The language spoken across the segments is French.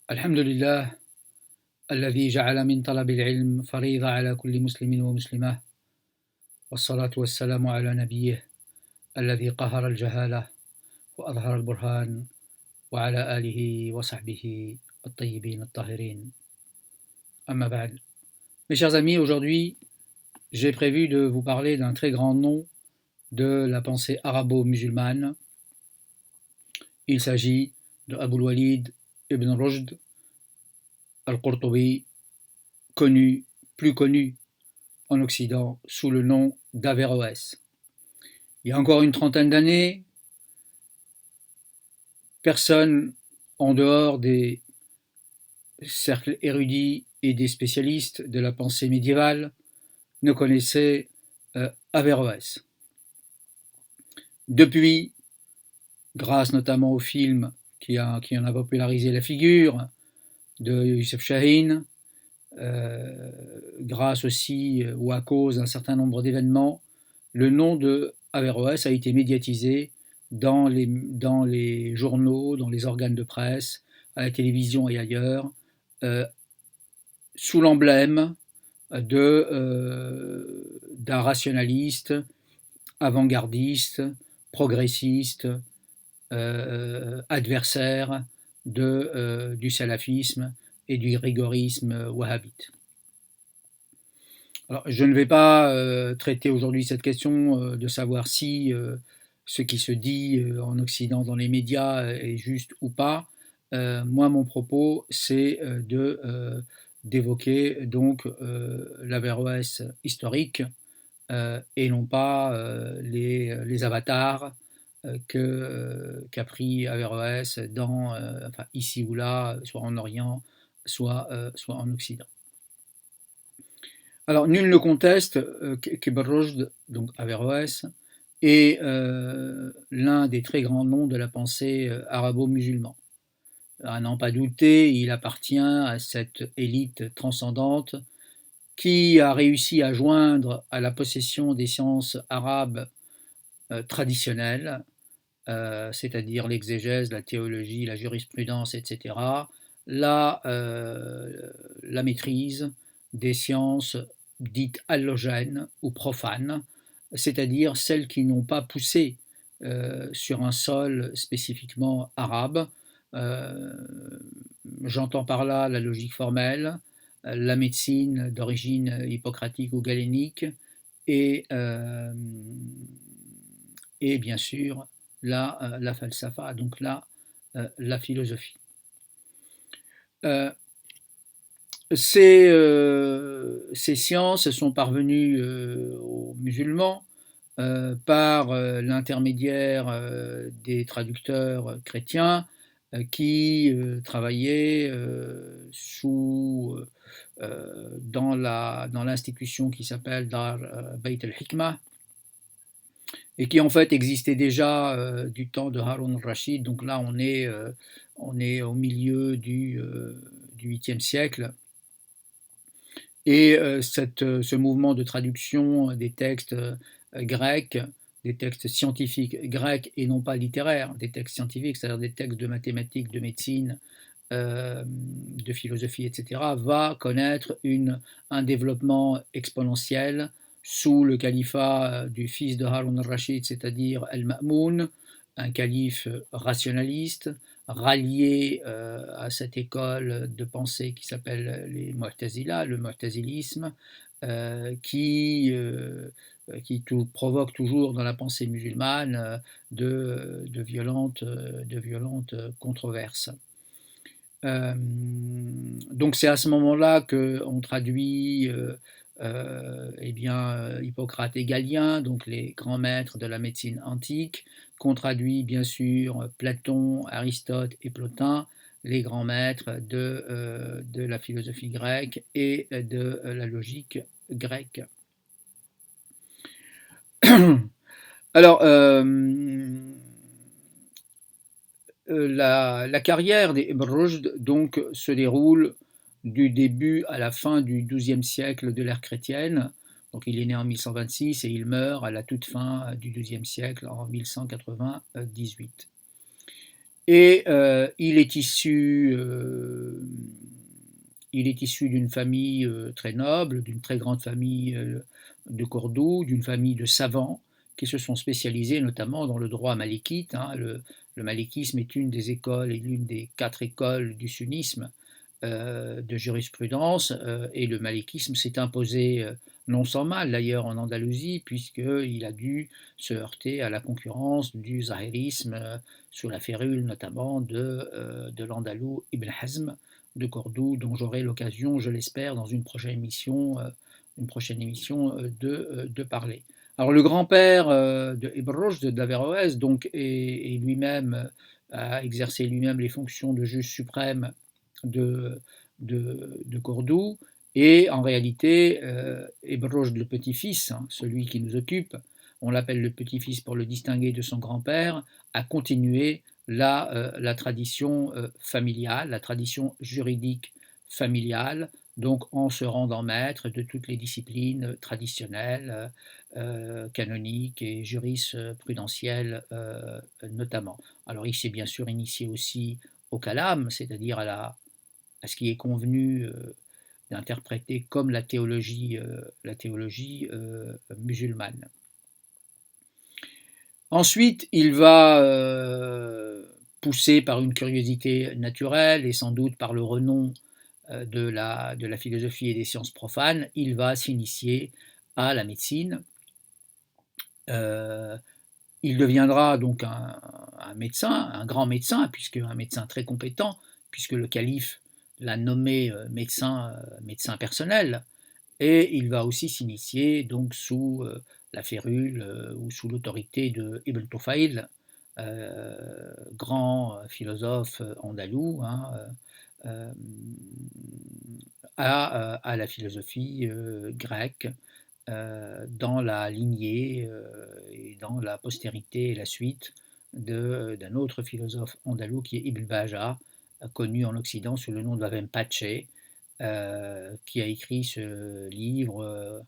الحمد لله الذي جعل من طلب العلم فريضة على كل مسلم ومسلمة، والصلاة والسلام على نبيه الذي قهر الجهالة وأظهر البرهان، وعلى آله وصحبه الطيبين الطاهرين. Amma ba'd. Mes chers amis, aujourd'hui, j'ai prévu de vous parler d'un très grand nom de la pensée arabo-musulmane. Il s'agit de Abul Walid ibn Rushd al-Qurtubi, plus connu en Occident sous le nom d'Averroès. Il y a encore une trentaine d'années, personne en dehors des cercles érudits et des spécialistes de la pensée médiévale ne connaissait Averroès. Depuis, grâce notamment au film qui en a popularisé la figure de Youssef Chahine, grâce aussi ou à cause d'un certain nombre d'événements, le nom de Averroès a été médiatisé dans les journaux, dans les organes de presse, à la télévision et ailleurs, sous l'emblème d'un rationaliste, avant-gardiste, progressiste, adversaire du salafisme et du rigorisme wahhabite. Alors, je ne vais pas traiter aujourd'hui cette question de savoir si ce qui se dit en Occident dans les médias est juste ou pas. Moi, mon propos, c'est d'évoquer donc l'Averroès historique et non pas les avatars qu'a pris Averroès ici ou là, soit en Orient, soit en Occident. Alors, nul ne conteste qu'Ibn Rushd, donc Averroès, est l'un des très grands noms de la pensée arabo-musulmane. À n'en pas douter, il appartient à cette élite transcendante qui a réussi à joindre à la possession des sciences arabes traditionnelles, c'est-à-dire l'exégèse, la théologie, la jurisprudence, etc., la maîtrise des sciences dites allogènes ou profanes, c'est-à-dire celles qui n'ont pas poussé sur un sol spécifiquement arabe. J'entends par là la logique formelle, la médecine d'origine hippocratique ou galénique et bien sûr la falsafa, donc la philosophie. Ces sciences sont parvenues aux musulmans par l'intermédiaire des traducteurs chrétiens qui travaillaient dans l'institution qui s'appelle Dar Bayt al-Hikmah et qui en fait existait déjà du temps de Harun al-Rashid. Donc là on est au milieu du 8e siècle. Et ce mouvement de traduction des textes grecs, des textes scientifiques grecs et non pas littéraires, des textes scientifiques, c'est-à-dire des textes de mathématiques, de médecine, de philosophie, etc., va connaître un développement exponentiel sous le califat du fils de Harun al-Rashid, c'est-à-dire Al-Ma'moun, un calife rationaliste, rallié à cette école de pensée qui s'appelle les Mu'tazila, le mu'tazilisme, qui provoque toujours dans la pensée musulmane de violentes controverses. Donc c'est à ce moment-là qu'on traduit Hippocrate et Galien, donc les grands maîtres de la médecine antique, qu'on traduit bien sûr Platon, Aristote et Plotin, les grands maîtres de la philosophie grecque et de la logique grecque. Alors, la carrière d'Ibn Rushd donc se déroule du début à la fin du XIIe siècle de l'ère chrétienne. Donc il est né en 1126 et il meurt à la toute fin du XIIe siècle en 1198. Et il est issu Il est issu d'une famille très noble, d'une très grande famille de Cordoue, d'une famille de savants qui se sont spécialisés notamment dans le droit malikite. Le malikisme est une des écoles et l'une des 4 écoles du sunnisme de jurisprudence, et le malikisme s'est imposé non sans mal d'ailleurs en Andalousie, puisqu'il a dû se heurter à la concurrence du zahirisme, sous la férule notamment de l'Andalou Ibn Hazm de Cordoue, dont j'aurai l'occasion, je l'espère, dans une prochaine émission, de parler. Alors le grand-père de Ibn Rushd d'Averroès donc, est lui-même, a exercé lui-même les fonctions de juge suprême de Cordoue, et en réalité, Ibn Rushd, le petit-fils, celui qui nous occupe, on l'appelle le petit-fils pour le distinguer de son grand-père, a continué la tradition familiale, la tradition juridique familiale, donc en se rendant maître de toutes les disciplines traditionnelles, canoniques et jurisprudentielles notamment. Alors il s'est bien sûr initié aussi au kalam, c'est-à-dire à ce qui est convenu d'interpréter comme la théologie musulmane. Ensuite, il va, poussé par une curiosité naturelle et sans doute par le renom de la philosophie et des sciences profanes, il va s'initier à la médecine. Il deviendra donc un médecin, un grand médecin, puisque un médecin très compétent, puisque le calife l'a nommé médecin personnel, et il va aussi s'initier donc sous la férule ou sous l'autorité de Ibn Tufayl, grand philosophe andalou, à la philosophie grecque, dans la lignée et dans la postérité et la suite d'un autre philosophe andalou qui est Ibn Baja, connu en Occident sous le nom de Bavem Pache, qui a écrit ce livre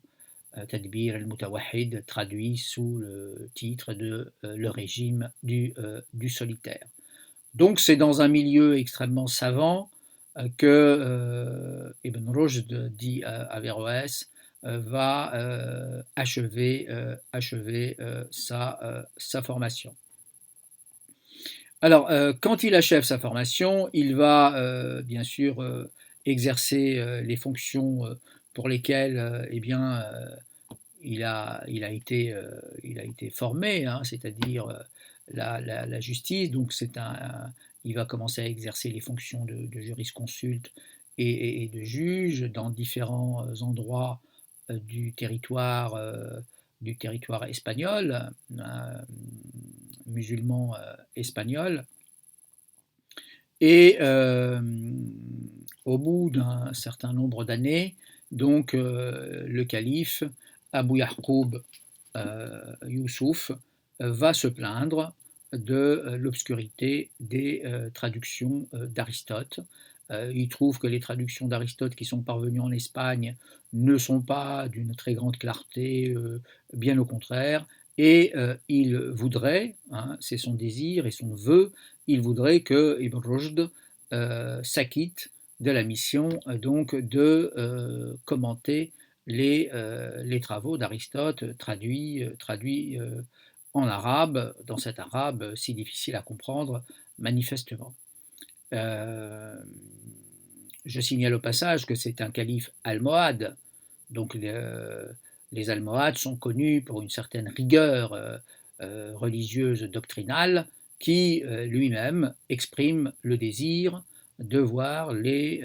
Tadbir al-Mutawahid, traduit sous le titre de Le régime du solitaire. Donc c'est dans un milieu extrêmement savant que Ibn Rushd, dit Averroès, va achever sa formation. Alors, quand il achève sa formation, il va bien sûr exercer les fonctions pour lesquelles il a été formé, c'est-à-dire la justice. Donc il va commencer à exercer les fonctions de jurisconsulte et de juge dans différents endroits du territoire espagnol, musulman espagnol. Et au bout d'un certain nombre d'années, donc le calife Abu Ya'qub Youssouf va se plaindre de l'obscurité des traductions d'Aristote. Il trouve que les traductions d'Aristote qui sont parvenues en Espagne ne sont pas d'une très grande clarté, bien au contraire, et il voudrait, c'est son désir et son vœu, il voudrait que Ibn Rushd s'acquitte de la mission donc de commenter les travaux d'Aristote traduits en arabe, dans cet arabe si difficile à comprendre manifestement. Je signale au passage que c'est un calife almohade, donc les almohades sont connus pour une certaine rigueur religieuse doctrinale, qui lui-même exprime le désir de voir les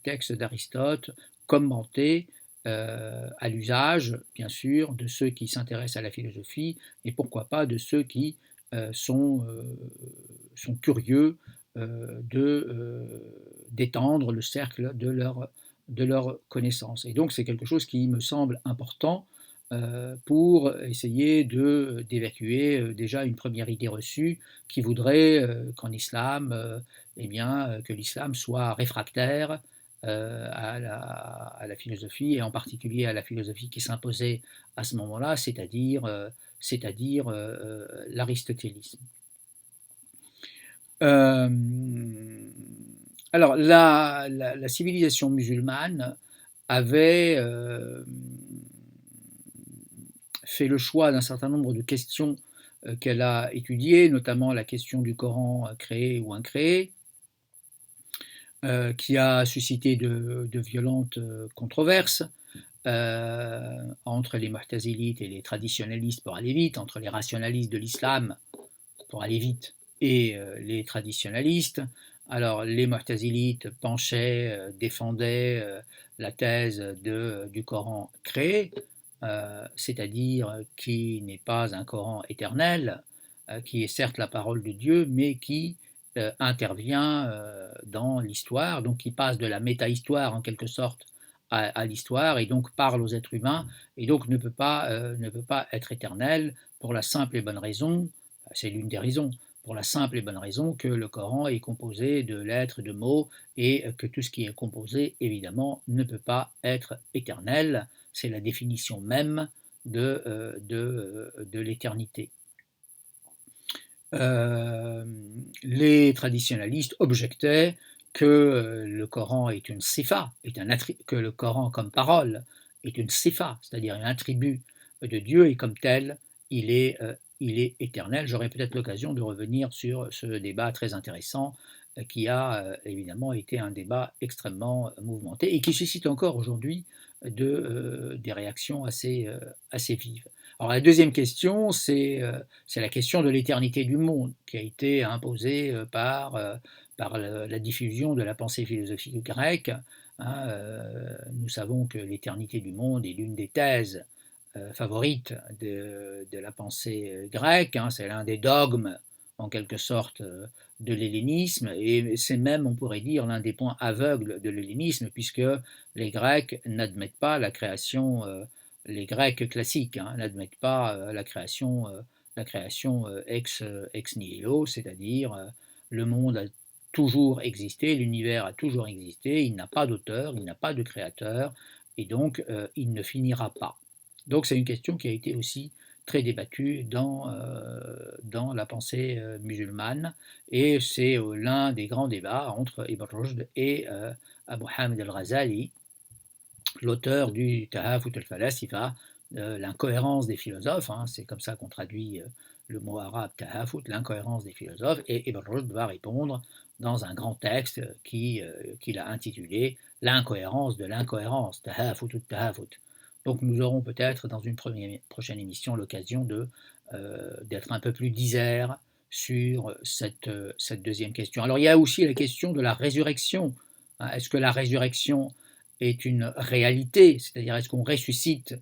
textes d'Aristote commentés à l'usage, bien sûr, de ceux qui s'intéressent à la philosophie, et pourquoi pas de ceux qui sont curieux d'étendre le cercle de leur connaissance. Et donc c'est quelque chose qui me semble important pour essayer d'évacuer déjà une première idée reçue qui voudrait qu'en islam, que l'islam soit réfractaire à la philosophie, et en particulier à la philosophie qui s'imposait à ce moment-là, c'est-à-dire l'aristotélisme. Alors la civilisation musulmane avait fait le choix d'un certain nombre de questions qu'elle a étudiées, notamment la question du Coran créé ou incréé, qui a suscité de violentes controverses entre les mu'tazilites et les traditionalistes pour aller vite, entre les rationalistes de l'islam pour aller vite et les traditionalistes. Alors les mu'tazilites penchaient, défendaient la thèse du Coran créé, c'est-à-dire qui n'est pas un Coran éternel, qui est certes la parole de Dieu, mais qui intervient dans l'histoire, donc qui passe de la méta-histoire en quelque sorte à l'histoire et donc parle aux êtres humains et donc ne peut pas être éternel pour la simple et bonne raison, c'est l'une des raisons, pour la simple et bonne raison que le Coran est composé de lettres, de mots, et que tout ce qui est composé, évidemment, ne peut pas être éternel. C'est la définition même de l'éternité. Les traditionalistes objectaient que le Coran est une sifa, que le Coran comme parole est une sifa, c'est-à-dire un attribut de Dieu, et comme tel, il est éternel. J'aurai peut-être l'occasion de revenir sur ce débat très intéressant qui a évidemment été un débat extrêmement mouvementé et qui suscite encore aujourd'hui des réactions assez vives. Alors la deuxième question, c'est la question de l'éternité du monde qui a été imposée par la diffusion de la pensée philosophique grecque. Hein, nous savons que l'éternité du monde est l'une des thèses favorites de la pensée grecque. Hein, c'est l'un des dogmes, en quelque sorte, de l'hellénisme, et c'est même, on pourrait dire, l'un des points aveugles de l'hellénisme, puisque les Grecs n'admettent pas la création, les Grecs classiques n'admettent pas la création ex nihilo, c'est-à-dire le monde a toujours existé, l'univers a toujours existé, il n'a pas d'auteur, il n'a pas de créateur, et donc il ne finira pas. Donc c'est une question qui a été aussi très débattue dans la pensée musulmane, et c'est l'un des grands débats entre Ibn Rushd et Abu Hamid al-Ghazali, l'auteur du Tahafut al-Falasifa, l'incohérence des philosophes, hein, c'est comme ça qu'on traduit le mot arabe Tahafut, l'incohérence des philosophes, et Ibn Rushd va répondre dans un grand texte qu'il a intitulé L'incohérence de l'incohérence, Tahafut al-Tahafut. Donc nous aurons peut-être dans une prochaine émission l'occasion d'être un peu plus disert sur cette deuxième question. Alors il y a aussi la question de la résurrection. Hein, est-ce que la résurrection est une réalité, c'est-à-dire est-ce qu'on ressuscite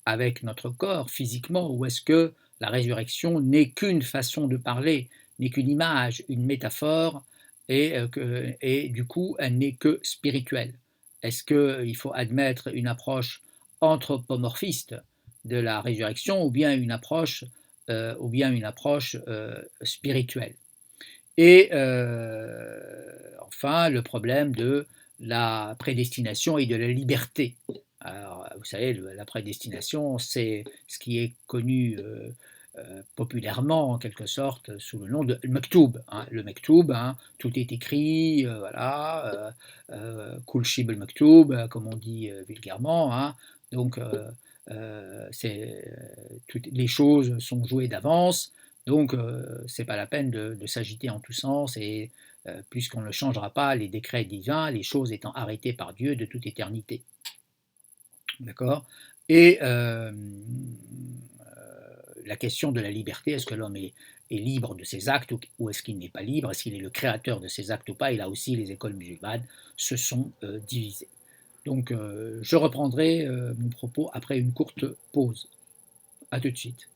avec notre corps physiquement, ou est-ce que la résurrection n'est qu'une façon de parler, n'est qu'une image, une métaphore, et du coup elle n'est que spirituelle. Est-ce qu'il faut admettre une approche anthropomorphiste de la résurrection ou bien une approche, spirituelle? Et enfin, le problème de la prédestination et de la liberté. Alors, vous savez, la prédestination, c'est ce qui est connu populairement, en quelque sorte, sous le nom de Mektoub. Hein. Le Mektoub, hein, tout est écrit, voilà, Kul Shib el Mektoub, comme on dit vulgairement. Hein. Donc, toutes les choses sont jouées d'avance. Donc, ce n'est pas la peine de s'agiter en tous sens, et puisqu'on ne changera pas les décrets divins, les choses étant arrêtées par Dieu de toute éternité. D'accord. Et la question de la liberté, est-ce que l'homme est libre de ses actes ou est-ce qu'il n'est pas libre? Est-ce qu'il est le créateur de ses actes ou pas? Et là aussi, les écoles musulmanes se sont divisées. Donc, je reprendrai mon propos après une courte pause. À tout de suite.